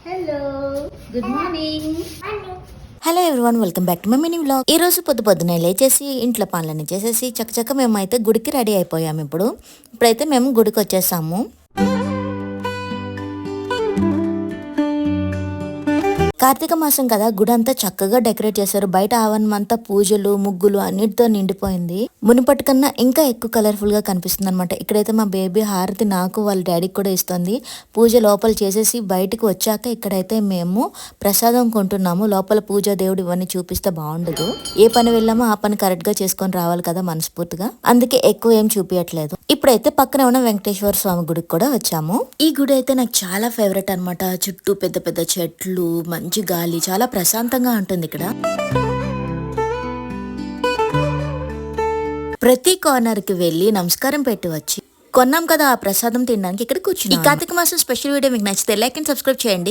Hello good morning. Hello everyone, welcome back to my mini vlog. ఈ రోజు పొద్దున్నే లేచేసి ఇంట్లో పనులన్నీ చేసేసి చక్కచక్క మేమైతే గుడికి రెడీ అయిపోయాము. ఇప్పుడైతే మేము గుడికి వచ్చేసాము. కార్తీక మాసం కదా, గుడి అంతా చక్కగా డెకరేట్ చేశారు. బయట ఆవరణం అంతా పూజలు ముగ్గులు అన్నిటితో నిండిపోయింది. మునుపటి కన్నా ఇంకా ఎక్కువ కలర్ఫుల్ గా కనిపిస్తుంది అనమాట. ఇక్కడైతే మా బేబీ హారతి నాకు వాళ్ళ డాడీకి కూడా ఇస్తుంది. పూజ లోపల చేసేసి బయటకు వచ్చాక ఇక్కడైతే మేము ప్రసాదం కొంటున్నాము. లోపల పూజ దేవుడు ఇవన్నీ చూపిస్తే బాగుండదు. ఏ పని వెళ్ళామో ఆ పని కరెక్ట్ గా చేసుకొని రావాలి కదా మనస్ఫూర్తిగా, అందుకే ఎక్కువ ఏం చూపించట్లేదు. ఇప్పుడైతే పక్కన ఉన్న వెంకటేశ్వర స్వామి గుడికి కూడా వచ్చాము. ఈ గుడి అయితే నాకు చాలా ఫేవరెట్ అనమాట. చుట్టూ పెద్ద పెద్ద చెట్లు, మంచి గాలి, చాలా ప్రశాంతంగా ఉంటుంది ఇక్కడ. ప్రతి కార్నర్ కి వెళ్ళి నమస్కారం పెట్టి వచ్చి కొన్నాం కదా ఆ ప్రసాదం తినడానికి ఇక్కడ కూర్చున్నాం. ఈ కార్తీక మాసం స్పెషల్ వీడియో మీకు నచ్చితే లైక్ అండ్ సబ్స్క్రైబ్ చేయండి.